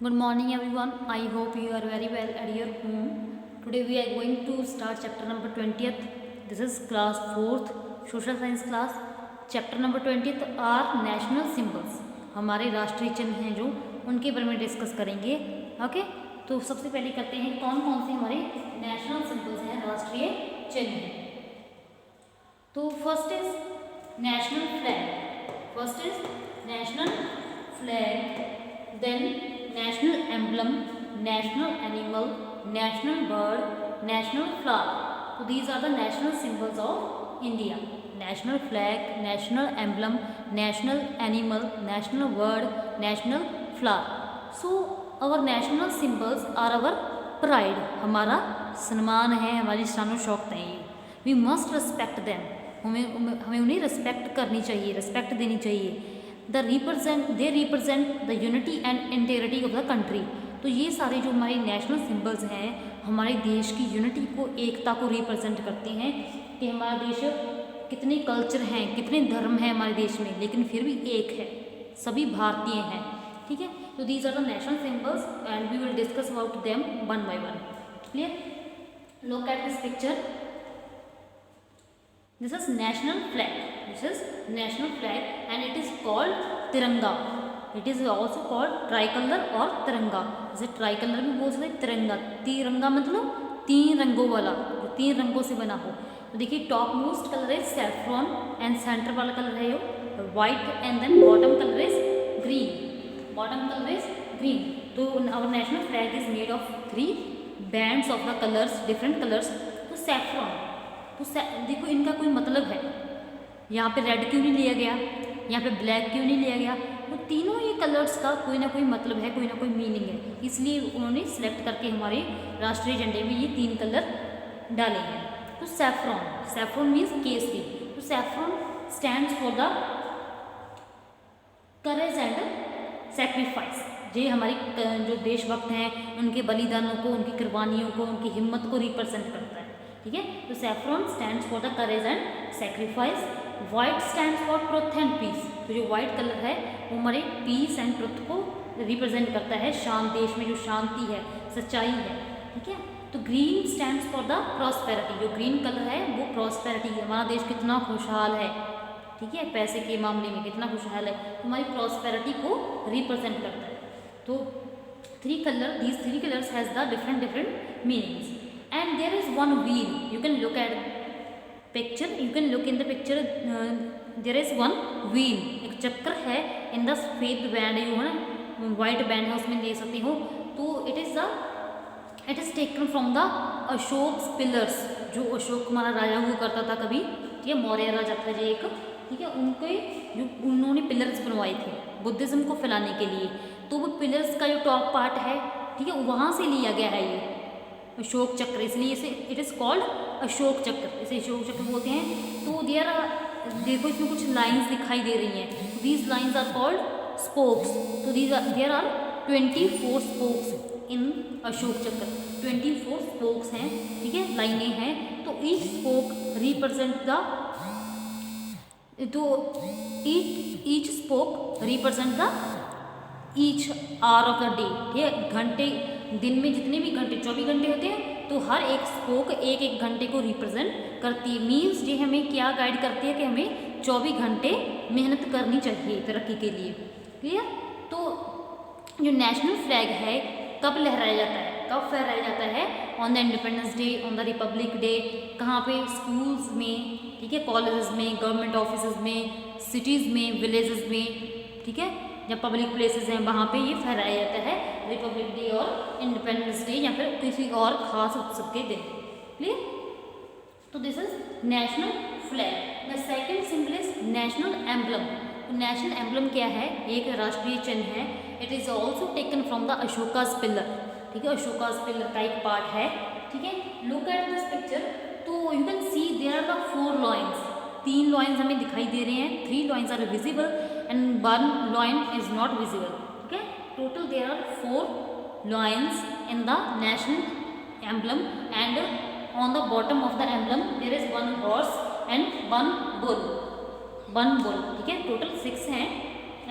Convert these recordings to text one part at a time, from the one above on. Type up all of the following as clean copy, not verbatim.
Good morning everyone. I hope you are very well at your home. Today we are going to start chapter number 20th. This is class 4th social science class. Chapter number 20th are national symbols. हमारे राष्ट्रीय चिन्ह हैं जो उनके बारे में discuss करेंगे. Okay, तो सबसे पहले करते हैं कौन कौन से हमारे नेशनल सिंबल्स हैं, राष्ट्रीय चिन्ह हैं. तो first is national flag. First is national flag, then national emblem, national animal, national bird, national flower. So these are the national symbols of India. National flag, national emblem, national animal, national bird, national flower. So our national symbols are our pride. हमारा सम्मान है, हमारी शान शौकत है. We must respect them. हमें उन्हें respect करनी चाहिए, रिस्पेक्ट देनी चाहिए. they represent the unity and integrity of the country. तो ये सारे जो हमारे नेशनल सिंबल्स हैं हमारे देश की यूनिटी को, एकता को रिप्रेजेंट करते हैं कि हमारा देश कितने कल्चर हैं, कितने धर्म हैं हमारे देश में, लेकिन फिर भी एक है, सभी भारतीय हैं. ठीक है, तो these are the national symbols and we will discuss about them one by one. Clear? Look at this picture. This is national flag. This is national flag and it is called तिरंगा. It is also called tricolor और तिरंगा. जैसे tricolour भी बोल सकते, तिरंगा. तिरंगा मतलब तीन रंगों वाला, जो तीन रंगों से बना हो. तो देखिए टॉप मोस्ट कलर है सैफ्रॉन एंड सेंटर वाला कलर है यो white and then bottom colour is green. Bottom colour is green. तो our national flag is made of 3 bands of the colours, different colours. तो सैफ्रॉन, तो देखो इनका कोई मतलब है. यहाँ पे रेड क्यों नहीं लिया गया, यहाँ पे ब्लैक क्यों नहीं लिया गया? वो तीनों ये कलर्स का कोई ना कोई मतलब है, कोई ना कोई मीनिंग है, इसलिए उन्होंने सिलेक्ट करके हमारे राष्ट्रीय झंडे में ये 3 कलर डाले हैं. तो सैफ्रॉन, सैफ्रॉन मीन्स केसरी. तो saffron stands for the courage and sacrifice. ये हमारी जो देशभक्त हैं उनके बलिदानों को, उनकी कुर्बानियों को, उनकी हिम्मत को रिप्रेजेंट करता है. ठीक है, तो saffron stands for the courage and sacrifice. White stands for truth and peace. तो जो वाइट कलर है वो हमारे पीस एंड ट्रुथ को रिप्रेजेंट करता है. देश में जो शांति है, सच्चाई है. ठीक है, तो green stands for the prosperity. जो ग्रीन कलर है वो प्रॉस्पेरिटी है, हमारा देश कितना खुशहाल है. ठीक है, पैसे के मामले में कितना खुशहाल है, हमारी प्रॉस्पेरिटी को रिप्रेजेंट करता है. तो 3 colour, these 3 colors has the different meanings. And there is one wheel. You can look at picture. You can look in the picture. There is one wheel. एक चक्कर है in the सफेद band, जो है ना वाइट बैंड है उसमें देख सकते हो. तो it is taken from the Ashok pillars. जो अशोक हमारा राजा हुआ करता था कभी, ठीक है, मौर्य राजा था जो एक. ठीक है, उनके जो उन्होंने पिलर्स बनवाए थे बुद्धिज्म को फैलाने के लिए. तो वो पिलर्स का जो टॉप पार्ट है, ठीक है, वहाँ से लिया गया है ये अशोक चक्र, इसलिए इसे इट इज़ कॉल्ड अशोक चक्र, इसे अशोक चक्र बोलते हैं. तो देखो इसमें कुछ लाइंस दिखाई दे रही हैं. These lines are called spokes. तो there are 24 spokes in Ashoka Chakra. 24 spokes हैं, ठीक है, लाइनें हैं. तो ईच स्पोक रिप्रेजेंट द, तो each spoke represent the each hour of the day. ठीक है, घंटे, दिन में जितने भी घंटे 24 घंटे होते हैं, तो हर एक स्पोक एक एक घंटे को रिप्रेजेंट करती है. मीन्स ये हमें क्या गाइड करती है कि हमें 24 घंटे मेहनत करनी चाहिए तरक्की के लिए. क्लियर? तो जो नेशनल फ्लैग है कब लहराया जाता है, कब फहराया जाता है? On the independence day, on the Republic day. कहाँ पे? स्कूल्स में, ठीक है, कॉलेजेस में, गवर्नमेंट ऑफिस में, सिटीज़ में, विलेजेस में. ठीक है, जब पब्लिक प्लेसेस हैं वहाँ पे ये फहराया जाता है रिपब्लिक डे और इंडिपेंडेंस डे या फिर किसी और ख़ास उत्सव के दिन. क्लियर? तो this is national flag. The second symbol is national emblem. तो नेशनल एम्बलम क्या है? एक राष्ट्रीय चिन्ह है. It is also taken from the Ashoka's pillar. ठीक है, अशोकास पिलर का एक पार्ट है. ठीक है, लुक एट दिस पिक्चर. तो you can see there are the 4 lions. 3 lions हमें दिखाई दे रहे हैं. 3 lions are visible and 1 line is not visible. Okay, total there are 4 lines in the national emblem and on the bottom of the emblem there is 1 horse and 1 bull. ठीक है, total 6 हैं,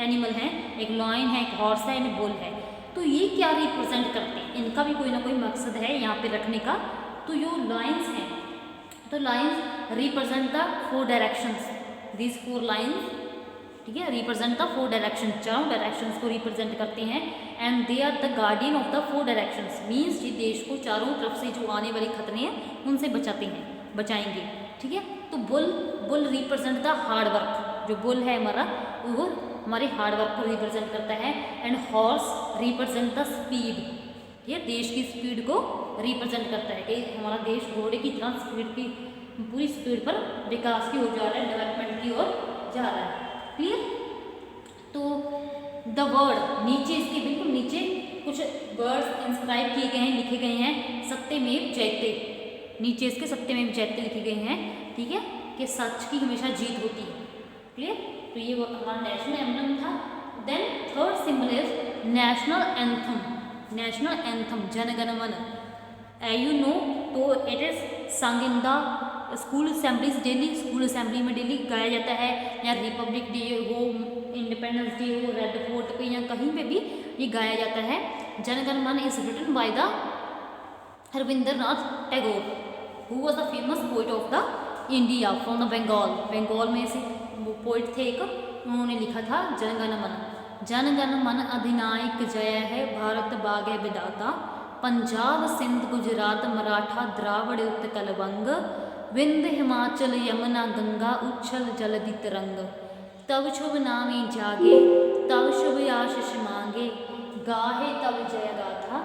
animal हैं. एक lion है, एक horse है, and bull है. तो ये क्या रिप्रेजेंट करते हैं, इनका भी कोई ना कोई मकसद है यहाँ पे रखने का। तो जो लाइन्स हैं, तो lines represent the 4 directions, these 4 lines, ठीक है, रिप्रेजेंट द 4 डायरेक्शन, चारों डायरेक्शंस को रिप्रेजेंट करते हैं। And they are the guardian of the 4 directions, means ये देश को चारों तरफ से जो आने वाले खतरे हैं उनसे बचाते हैं, बचाएंगे, ठीक है। तो bull represent the hard work, जो बुल है हमारा वो हमारे हार्ड वर्क को रिप्रेजेंट करता है। And horse represent the speed, ये देश की स्पीड को रिप्रेजेंट करता है कि हमारा देश घोड़े की तरह स्पीड की पूरी स्पीड पर विकास की ओर जा रहा है, डेवलपमेंट की ओर जा रहा है। क्लियर। तो द वर्ड, नीचे इसके बिल्कुल नीचे कुछ वर्ड्स इंस्क्राइब किए गए हैं, लिखे गए हैं, सत्यमेव जयते, नीचे इसके सत्यमेव जयते लिखे गए हैं, ठीक है, कि सच की हमेशा जीत होती है। क्लियर। तो ये हमारा नेशनल एम्बलम था। Then third symbol is national anthem, national anthem Jana Gana Mana, you know, तो it is sung in the school assemblies daily, school assembly में डेली गाया जाता है, या रिपब्लिक डे हो, इंडिपेंडेंस डे हो, रेड फोर्ट पे या कहीं पे भी ये गाया जाता है। Jana Gana Mana is written by the Rabindranath Tagore, who was the famous poet of the India from the Bengal, Bengal में से वो पोइट थे एक, उन्होंने लिखा था जन गण मन। जन गण मन अधिनायक जय है, भारत भाग्य विधाता, पंजाब सिंध गुजरात मराठा द्राविड़ उत्कल बंग, विंध्य हिमाचल यमुना गंगा उच्छल जलधि तरंग, तब शुभ नामे जागे तब शुभ आशीष मांगे, गाहे तब जय गाथा,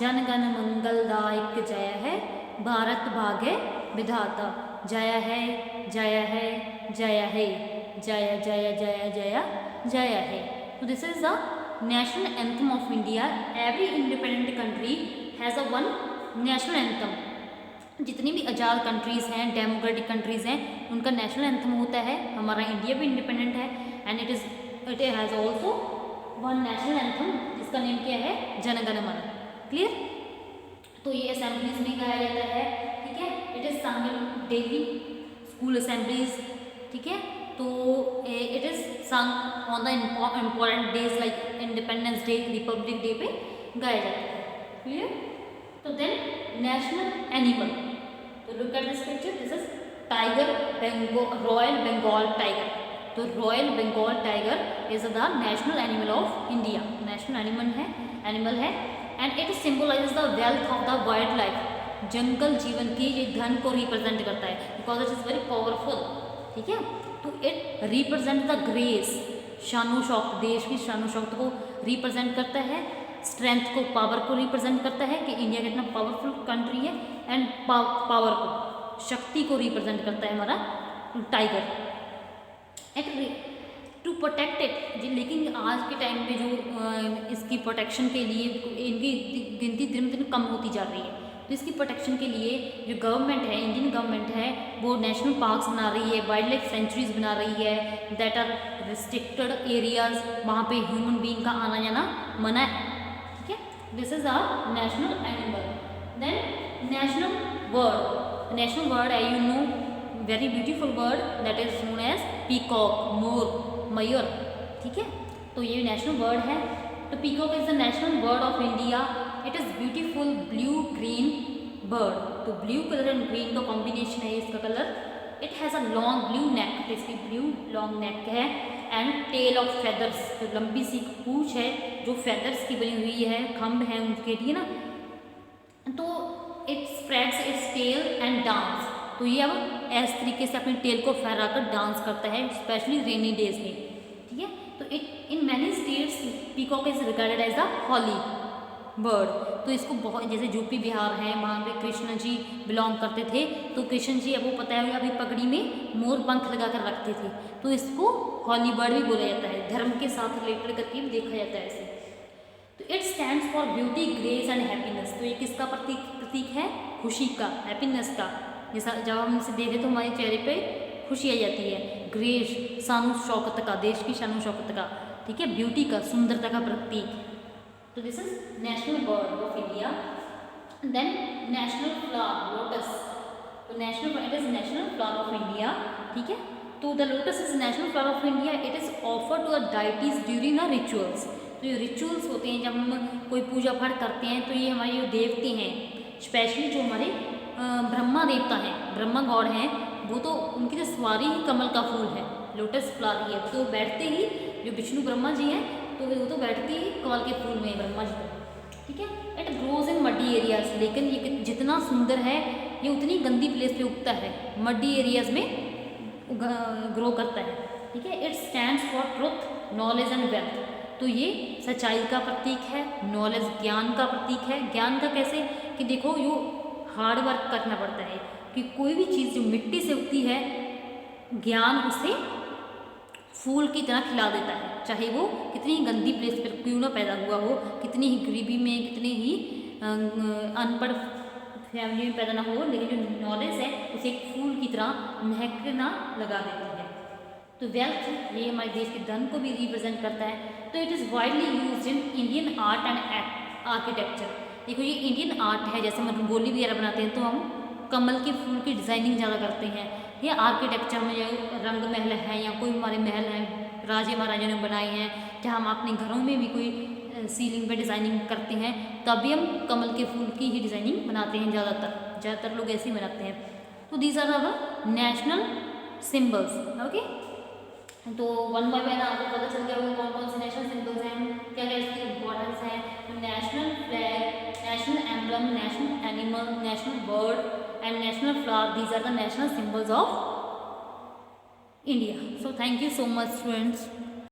जन गण मंगलदायक जय है, भारत भाग्य विधाता, जय है जय है जय है, जय जय जय जय जय है। तो this is the national anthem of India. Every independent country has a one national anthem. जितनी भी आज़ाद कंट्रीज़ हैं, डेमोक्रेटिक कंट्रीज़ हैं, उनका नेशनल एंथम होता है। हमारा इंडिया भी इंडिपेंडेंट है and it has also one national anthem, जिसका नेम क्या है, जन गण मन। क्लियर। तो ये असेंबलीज में गाया जाता है, ठीक है, इट इज़ संग इन डेली स्कूल असेंबलीज, ठीक है। तो it is sung on the important days like Independence Day, Republic Day पे गाया जाता है। क्लियर। तो देन नेशनल एनिमल, तो look at this picture, this is tiger, royal Bengal tiger. तो royal Bengal tiger is the national animal of India, national animal है and it symbolises the wealth of the wild life, जंगल जीवन की ये धन को represent करता है, because it is very powerful, ठीक है। तो इट रिप्रेजेंट द ग्रेस, शानो शौकत, देश की शानो शौकत को रिप्रेजेंट करता है, स्ट्रेंथ को, पावर को रिप्रेजेंट करता है कि इंडिया कितना पावरफुल कंट्री है, एंड पावर को, शक्ति को रिप्रेजेंट करता है हमारा टाइगर। टू प्रोटेक्ट इट, लेकिन आज के टाइम पे जो इसकी प्रोटेक्शन के लिए इनकी गिनती दिन दिन कम होती जा रही है, तो इसकी प्रोटेक्शन के लिए जो गवर्नमेंट है, इंडियन गवर्नमेंट है, वो नेशनल पार्क्स बना रही है, वाइल्ड लाइफ सेंचुरीज बना रही है, दैट आर रिस्ट्रिक्टेड एरियाज, वहाँ पे ह्यूमन बीइंग का आना जाना मना है, ठीक है। This is our national animal. Then national bird है, you know, very beautiful bird that is known as peacock, मोर, मयूर, ठीक है। तो ये नेशनल वर्ड है। तो peacock is the national bird of India. It is beautiful blue green bird, तो ब्लू कलर एंड ग्रीन का कॉम्बिनेशन है इसका कलर। It has a long blue neck, तो इसकी ब्लू लॉन्ग नेक है, एंड टेल ऑफ फेदर्स, तो लंबी सी पूंछ है जो फेदर्स की बनी हुई है, खम्भ है उनके लिए ना। तो it spreads its tail and dance, तो ये अब इस तरीके से अपनी टेल को फहराकर डांस करता है, स्पेशली रेनी डेज में, ठीक है। तो it in many states peacock is regarded as the holy bird. तो इसको बहुत, जैसे यूपी बिहार है, वहाँ पे कृष्ण जी बिलोंग करते थे, तो कृष्ण जी, अब वो पता है अभी पगड़ी में मोर पंख लगा कर रखते थे, तो इसको हॉली बर्ड भी बोला जाता है, धर्म के साथ रिलेटेड करके भी देखा जाता है इसे। तो it stands for beauty, grace and happiness, तो ये किसका प्रतीक है, खुशी का, हैप्पीनेस का। जैसा जब हम इसे देखते तो हमारे चेहरे पे खुशी आ जाती है। ग्रेस, शानो शौकत का, देश की शानो शौकत का, ठीक है, ब्यूटी का, सुंदरता का प्रतीक। तो this is national bird of India. Then national flower, lotus, तो national, it is national flower of India, ठीक है। तो the lotus is national flower of India. It is offered to the deities during the rituals, तो ये rituals होते हैं, जब हम कोई पूजा पाठ करते हैं तो ये हमारे जो देवते हैं, स्पेशली जो हमारे ब्रह्मा देवता हैं, ब्रह्मा गॉड हैं, वो तो उनकी तो सवारी ही कमल का फूल है, लोटस फ्लावर है। तो बैठते ही जो विष्णु ब्रह्मा जी हैं तो वो तो बैठते ही कमल के फूल में ब्रह्मा जी को, ठीक है। It grows in muddy areas, लेकिन ये जितना सुंदर है ये उतनी गंदी प्लेस पे उगता है, मडी एरियाज में ग्रो करता है, ठीक है। It stands for truth, knowledge and wealth. तो ये सच्चाई का प्रतीक है, नॉलेज ज्ञान का प्रतीक है। ज्ञान का कैसे कि देखो यो हार्ड वर्क करना पड़ता है, कि कोई भी चीज़ जो मिट्टी से उगती है, ज्ञान उसे फूल की तरह खिला देता है, चाहे वो कितनी ही गंदी प्लेस पर क्यों ना पैदा हुआ हो, कितनी ही गरीबी में, कितनी ही अनपढ़ फैमिली में पैदा ना हो, लेकिन जो नॉलेज है उसे एक फूल की तरह महकना लगा देती है। तो वेल्थ ये हमारे देश के धन को भी रिप्रेजेंट करता है। तो it is widely used in Indian art and architecture. देखो ये इंडियन आर्ट है, जैसे हम रंगोली वगैरह बनाते हैं तो हम कमल के फूल की डिज़ाइनिंग ज़्यादा करते हैं, या आर्किटेक्चर में या रंग महल है या कोई हमारे महल हैं राजे महाराजा ने बनाए हैं, जहाँ हम अपने घरों में भी कोई सीलिंग पे डिज़ाइनिंग करते हैं तब भी हम कमल के फूल की ही डिज़ाइनिंग बनाते हैं, ज़्यादातर लोग ऐसे ही बनाते हैं। तो these are our national symbols, okay. तो वन बाय वन आपको पता चल गया होगा कौन कौन से नेशनल सिंबल्स हैं, क्या क्या इसकी इम्पोर्टेंस है। तो national flag, national emblem, national animal, national bird and national flower, these are the national symbols of India. So thank you so much students.